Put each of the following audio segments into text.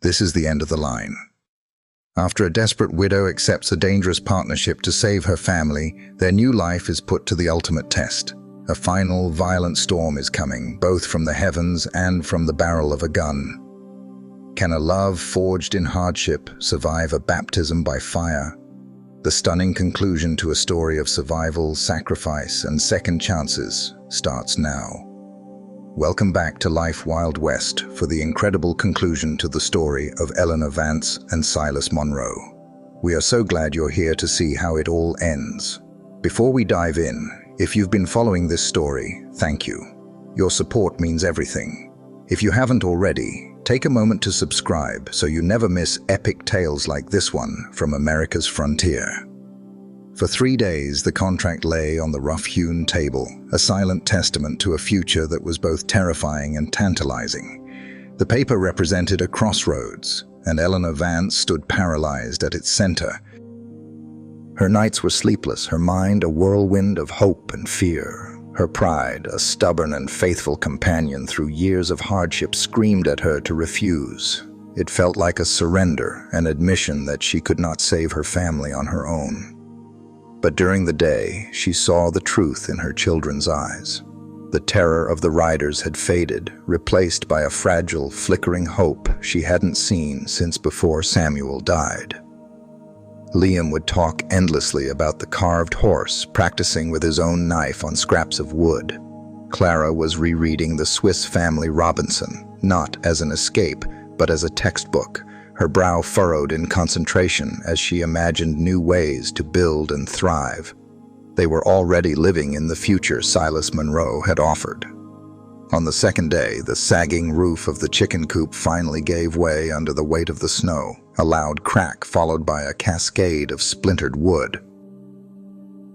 This is the end of the line. After a desperate widow accepts a dangerous partnership to save her family, their new life is put to the ultimate test. A final, violent storm is coming, both from the heavens and from the barrel of a gun. Can a love forged in hardship survive a baptism by fire? The stunning conclusion to a story of survival, sacrifice, and second chances starts now. Welcome back to Life Wild West for the incredible conclusion to the story of Eleanor Vance and Silas Monroe. We are so glad you're here to see how it all ends. Before we dive in, if you've been following this story, thank you. Your support means everything. If you haven't already, take a moment to subscribe so you never miss epic tales like this one from America's frontier. For 3 days, the contract lay on the rough-hewn table, a silent testament to a future that was both terrifying and tantalizing. The paper represented a crossroads, and Eleanor Vance stood paralyzed at its center. Her nights were sleepless, her mind a whirlwind of hope and fear. Her pride, a stubborn and faithful companion through years of hardship, screamed at her to refuse. It felt like a surrender, an admission that she could not save her family on her own. But during the day, she saw the truth in her children's eyes. The terror of the riders had faded, replaced by a fragile, flickering hope she hadn't seen since before Samuel died. Liam would talk endlessly about the carved horse, practicing with his own knife on scraps of wood. Clara was rereading the Swiss Family Robinson, not as an escape, but as a textbook, her brow furrowed in concentration as she imagined new ways to build and thrive. They were already living in the future Silas Monroe had offered. On the second day, the sagging roof of the chicken coop finally gave way under the weight of the snow, a loud crack followed by a cascade of splintered wood.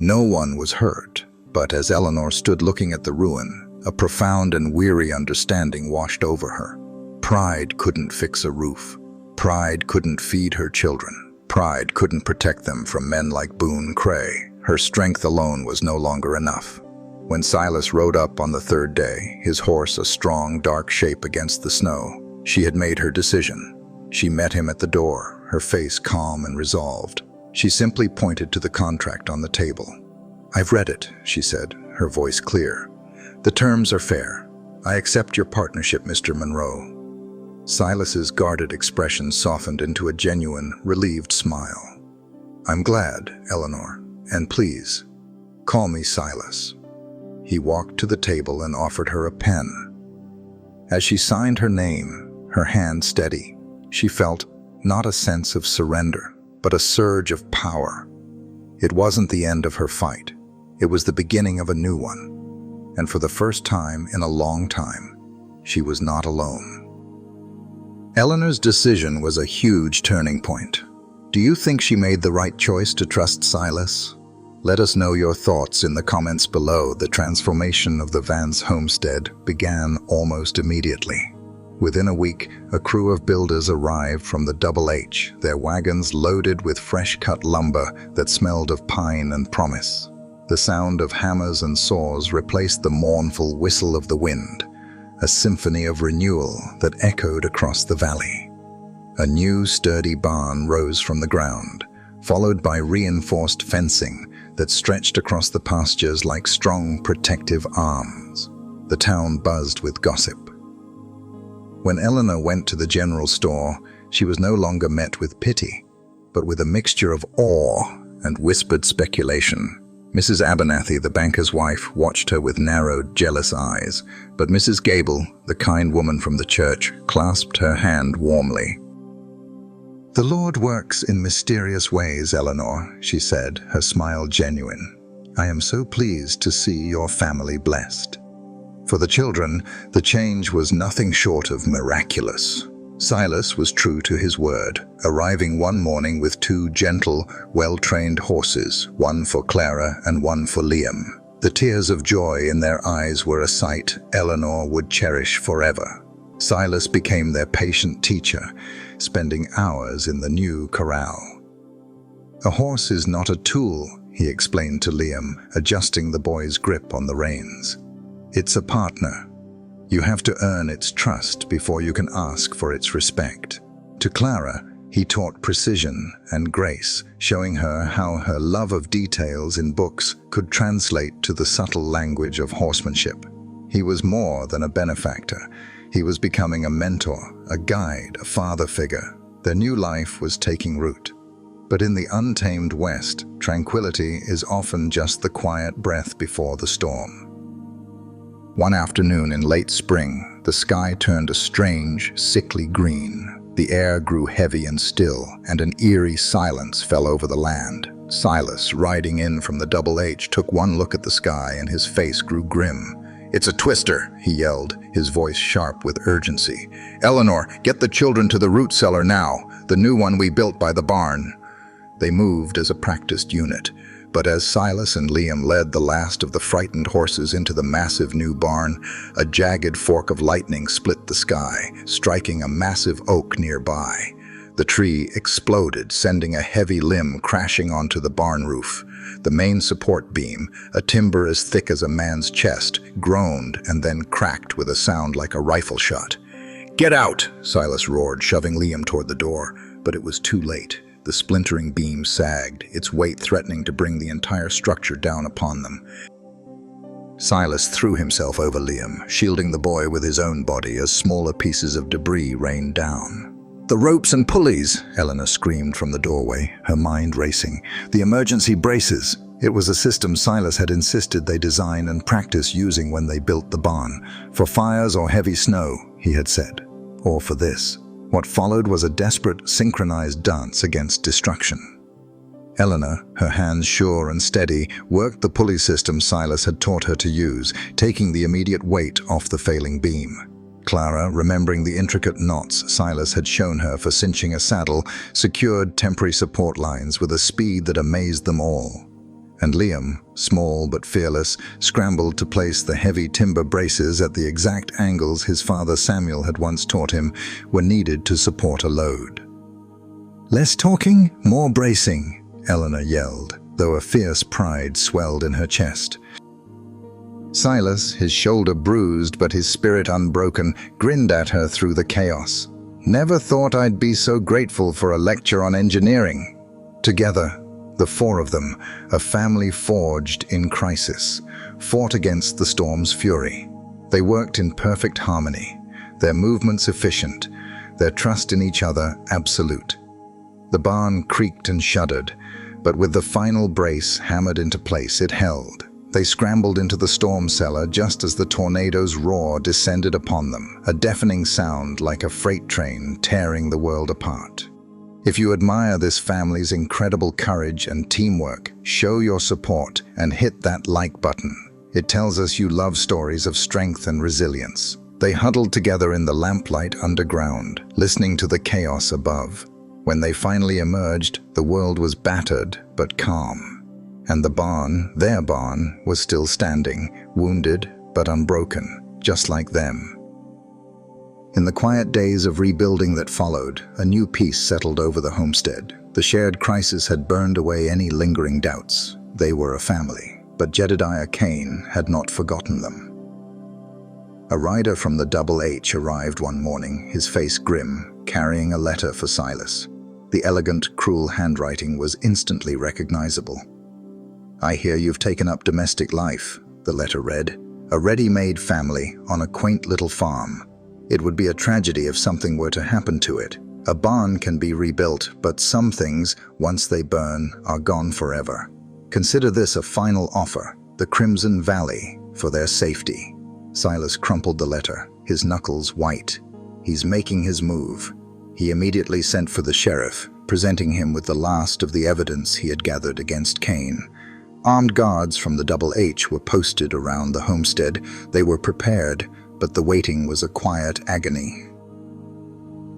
No one was hurt, but as Eleanor stood looking at the ruin, a profound and weary understanding washed over her. Pride couldn't fix a roof. Pride couldn't feed her children. Pride couldn't protect them from men like Boone Cray. Her strength alone was no longer enough. When Silas rode up on the third day, his horse a strong, dark shape against the snow, she had made her decision. She met him at the door, her face calm and resolved. She simply pointed to the contract on the table. "I've read it," she said, her voice clear. "The terms are fair. I accept your partnership, Mr. Monroe." Silas's guarded expression softened into a genuine, relieved smile. "I'm glad, Eleanor, and please, call me Silas." He walked to the table and offered her a pen. As she signed her name, her hand steady, she felt not a sense of surrender, but a surge of power. It wasn't the end of her fight. It was the beginning of a new one. And for the first time in a long time, she was not alone. Eleanor's decision was a huge turning point. Do you think she made the right choice to trust Silas? Let us know your thoughts in the comments below. The transformation of the Vance homestead began almost immediately. Within a week, a crew of builders arrived from the Double H, their wagons loaded with fresh-cut lumber that smelled of pine and promise. The sound of hammers and saws replaced the mournful whistle of the wind, a symphony of renewal that echoed across the valley. A new sturdy barn rose from the ground, followed by reinforced fencing that stretched across the pastures like strong protective arms. The town buzzed with gossip. When Eleanor went to the general store, she was no longer met with pity, but with a mixture of awe and whispered speculation. Mrs. Abernathy, the banker's wife, watched her with narrowed, jealous eyes, but Mrs. Gable, the kind woman from the church, clasped her hand warmly. "The Lord works in mysterious ways, Eleanor," she said, her smile genuine. "I am so pleased to see your family blessed." For the children, the change was nothing short of miraculous. Silas was true to his word, arriving one morning with 2 gentle, well-trained horses, one for Clara and one for Liam. The tears of joy in their eyes were a sight Eleanor would cherish forever. Silas became their patient teacher, spending hours in the new corral. "A horse is not a tool," he explained to Liam, adjusting the boy's grip on the reins. "It's a partner. You have to earn its trust before you can ask for its respect. To Clara, he taught precision and grace, showing her how her love of details in books could translate to the subtle language of horsemanship. He was more than a benefactor. He was becoming a mentor, a guide, a father figure. Their new life was taking root. But in the untamed West, tranquility is often just the quiet breath before the storm. One afternoon in late spring, the sky turned a strange, sickly green. The air grew heavy and still, and an eerie silence fell over the land. Silas, riding in from the Double H, took one look at the sky and his face grew grim. "It's a twister," he yelled, his voice sharp with urgency. "Eleanor, get the children to the root cellar now, the new one we built by the barn." They moved as a practiced unit, but as Silas and Liam led the last of the frightened horses into the massive new barn, a jagged fork of lightning split the sky, striking a massive oak nearby. The tree exploded, sending a heavy limb crashing onto the barn roof. The main support beam, a timber as thick as a man's chest, groaned and then cracked with a sound like a rifle shot. "Get out!" Silas roared, shoving Liam toward the door, but it was too late. The splintering beam sagged, its weight threatening to bring the entire structure down upon them. Silas threw himself over Liam, shielding the boy with his own body as smaller pieces of debris rained down. "The ropes and pulleys!" Eleanor screamed from the doorway, her mind racing. "The emergency braces!" It was a system Silas had insisted they design and practice using when they built the barn. For fires or heavy snow, he had said. Or for this. What followed was a desperate, synchronized dance against destruction. Eleanor, her hands sure and steady, worked the pulley system Silas had taught her to use, taking the immediate weight off the failing beam. Clara, remembering the intricate knots Silas had shown her for cinching a saddle, secured temporary support lines with a speed that amazed them all. And Liam, small but fearless, scrambled to place the heavy timber braces at the exact angles his father Samuel had once taught him were needed to support a load. "Less talking, more bracing," Eleanor yelled, though a fierce pride swelled in her chest. Silas, his shoulder bruised but his spirit unbroken, grinned at her through the chaos. "Never thought I'd be so grateful for a lecture on engineering." Together, the four of them, a family forged in crisis, fought against the storm's fury. They worked in perfect harmony, their movements efficient, their trust in each other absolute. The barn creaked and shuddered, but with the final brace hammered into place, it held. They scrambled into the storm cellar just as the tornado's roar descended upon them, a deafening sound like a freight train tearing the world apart. If you admire this family's incredible courage and teamwork, show your support and hit that like button. It tells us you love stories of strength and resilience. They huddled together in the lamplight underground, listening to the chaos above. When they finally emerged, the world was battered but calm. And the barn, their barn, was still standing, wounded but unbroken, just like them. In the quiet days of rebuilding that followed, a new peace settled over the homestead. The shared crisis had burned away any lingering doubts. They were a family, but Jedediah Kane had not forgotten them. A rider from the Double H arrived one morning, his face grim, carrying a letter for Silas. The elegant, cruel handwriting was instantly recognizable. "I hear you've taken up domestic life," the letter read. "A ready-made family on a quaint little farm. It would be a tragedy if something were to happen to it. A barn can be rebuilt, but some things, once they burn, are gone forever. Consider this a final offer, the Crimson Valley, for their safety." Silas crumpled the letter, his knuckles white. He's making his move. He immediately sent for the sheriff, presenting him with the last of the evidence he had gathered against Kane. Armed guards from the Double H were posted around the homestead. They were prepared, but the waiting was a quiet agony.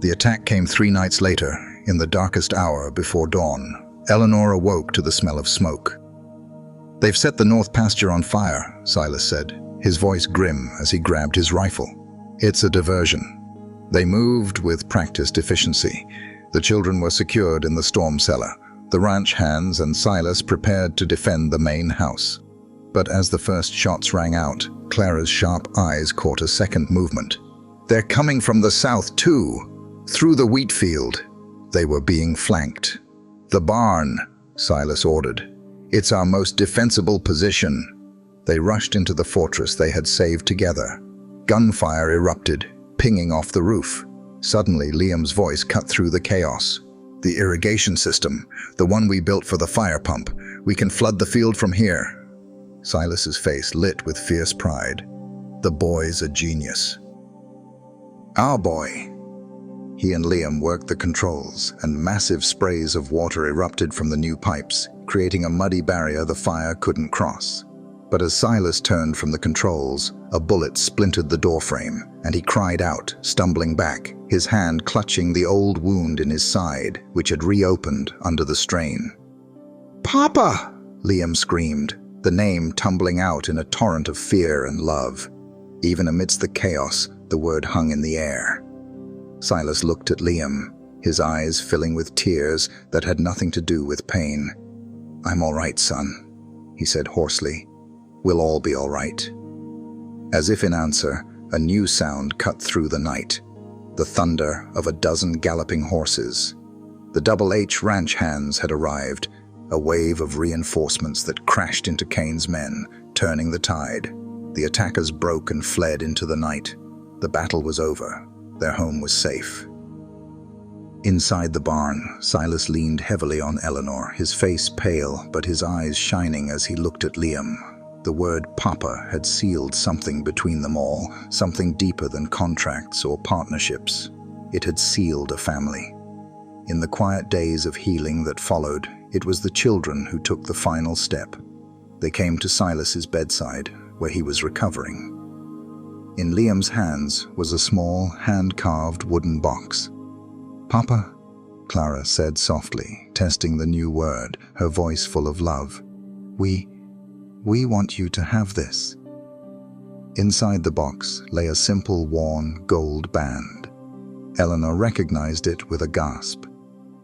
The attack came 3 nights later, in the darkest hour before dawn. Eleanor awoke to the smell of smoke. "They've set the north pasture on fire," Silas said, his voice grim as he grabbed his rifle. "It's a diversion." They moved with practiced efficiency. The children were secured in the storm cellar. The ranch hands and Silas prepared to defend the main house. But as the first shots rang out, Clara's sharp eyes caught a second movement. "They're coming from the south too!" Through the wheat field, they were being flanked. "The barn," Silas ordered. "It's our most defensible position." They rushed into the fortress they had saved together. Gunfire erupted, pinging off the roof. Suddenly, Liam's voice cut through the chaos. "The irrigation system, the one we built for the fire pump. We can flood the field from here." Silas's face lit with fierce pride. "The boy's a genius." "Our boy." He and Liam worked the controls, and massive sprays of water erupted from the new pipes, creating a muddy barrier the fire couldn't cross. But as Silas turned from the controls, a bullet splintered the doorframe, and he cried out, stumbling back, his hand clutching the old wound in his side, which had reopened under the strain. "Papa!" Liam screamed, the name tumbling out in a torrent of fear and love. Even amidst the chaos, the word hung in the air. Silas looked at Liam, his eyes filling with tears that had nothing to do with pain. "I'm all right, son," he said hoarsely. "We'll all be all right." As if in answer, a new sound cut through the night, the thunder of a dozen galloping horses. The Double H ranch hands had arrived, a wave of reinforcements that crashed into Kane's men, turning the tide. The attackers broke and fled into the night. The battle was over. Their home was safe. Inside the barn, Silas leaned heavily on Eleanor, his face pale but his eyes shining as he looked at Liam. The word Papa had sealed something between them all, something deeper than contracts or partnerships. It had sealed a family. In the quiet days of healing that followed, it was the children who took the final step. They came to Silas's bedside, where he was recovering. In Liam's hands was a small, hand-carved wooden box. "Papa," Clara said softly, testing the new word, her voice full of love. We want you to have this." Inside the box lay a simple, worn gold band. Eleanor recognized it with a gasp.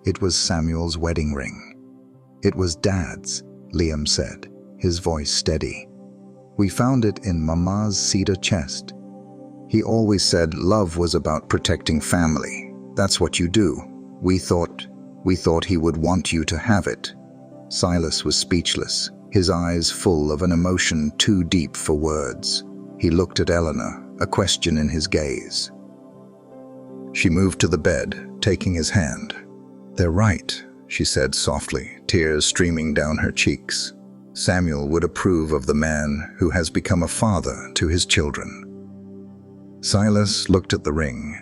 It was Samuel's wedding ring. "It was Dad's," Liam said, his voice steady. "We found it in Mama's cedar chest. He always said love was about protecting family. That's what you do. We thought he would want you to have it." Silas was speechless, his eyes full of an emotion too deep for words. He looked at Eleanor, a question in his gaze. She moved to the bed, taking his hand. "They're right," she said softly, tears streaming down her cheeks. "Samuel would approve of the man who has become a father to his children." Silas looked at the ring,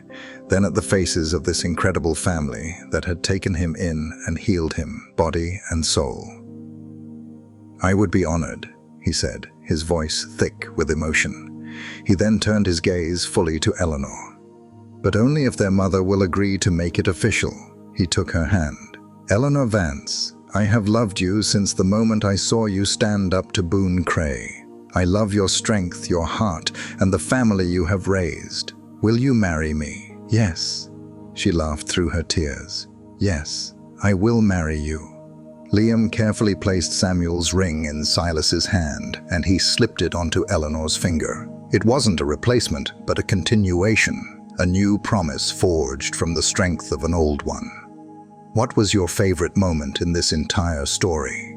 then at the faces of this incredible family that had taken him in and healed him, body and soul. "I would be honored," he said, his voice thick with emotion. He then turned his gaze fully to Eleanor. "But only if their mother will agree to make it official." He took her hand. "Eleanor Vance, I have loved you since the moment I saw you stand up to Boone Cray. I love your strength, your heart, and the family you have raised. Will you marry me?" "Yes," she laughed through her tears. "Yes, I will marry you." Liam carefully placed Samuel's ring in Silas's hand, and he slipped it onto Eleanor's finger. It wasn't a replacement, but a continuation, a new promise forged from the strength of an old one. What was your favorite moment in this entire story?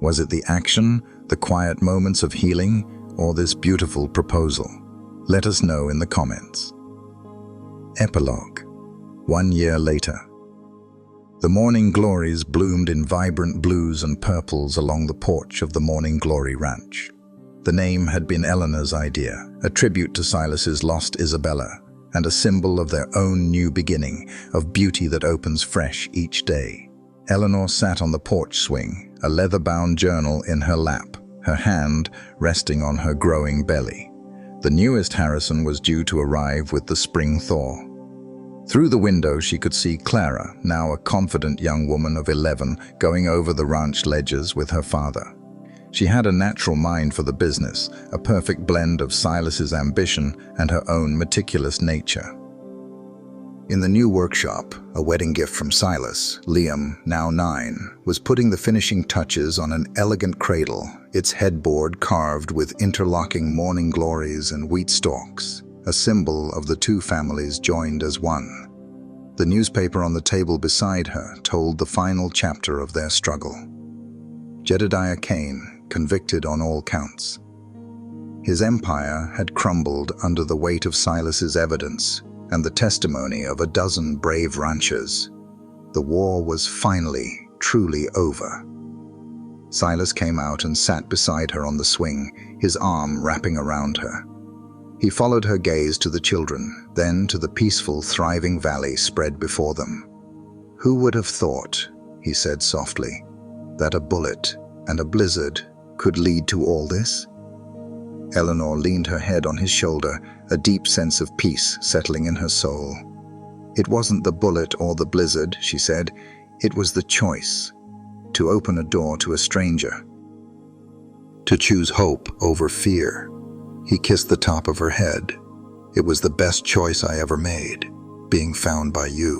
Was it the action, the quiet moments of healing, or this beautiful proposal? Let us know in the comments. Epilogue. 1 year later. The morning glories bloomed in vibrant blues and purples along the porch of the Morning Glory Ranch. The name had been Eleanor's idea, a tribute to Silas's lost Isabella, and a symbol of their own new beginning, of beauty that opens fresh each day. Eleanor sat on the porch swing, a leather-bound journal in her lap, her hand resting on her growing belly. The newest Harrison was due to arrive with the spring thaw. Through the window she could see Clara, now a confident young woman of 11, going over the ranch ledges with her father. She had a natural mind for the business, a perfect blend of Silas's ambition and her own meticulous nature. In the new workshop, a wedding gift from Silas, Liam, now 9, was putting the finishing touches on an elegant cradle, its headboard carved with interlocking morning glories and wheat stalks, a symbol of the two families joined as one. The newspaper on the table beside her told the final chapter of their struggle. Jedediah Kane, convicted on all counts. His empire had crumbled under the weight of Silas's evidence and the testimony of a dozen brave ranchers. The war was finally, truly over. Silas came out and sat beside her on the swing, his arm wrapping around her. He followed her gaze to the children, then to the peaceful, thriving valley spread before them. "Who would have thought," he said softly, "that a bullet and a blizzard could lead to all this?" Eleanor leaned her head on his shoulder, a deep sense of peace settling in her soul. "It wasn't the bullet or the blizzard," she said. "It was the choice. To open a door to a stranger. To choose hope over fear." He kissed the top of her head. "It was the best choice I ever made, being found by you."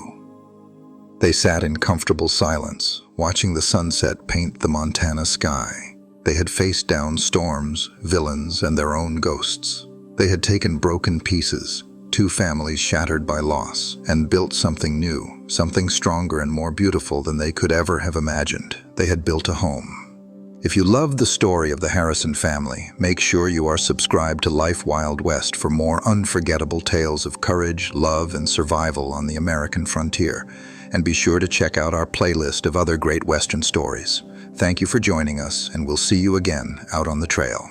They sat in comfortable silence, watching the sunset paint the Montana sky. They had faced down storms, villains, and their own ghosts. They had taken broken pieces, two families shattered by loss, and built something new, something stronger and more beautiful than they could ever have imagined. They had built a home. If you love the story of the Harrison family, make sure you are subscribed to Life Wild West for more unforgettable tales of courage, love, and survival on the American frontier. And be sure to check out our playlist of other great Western stories. Thank you for joining us, and we'll see you again out on the trail.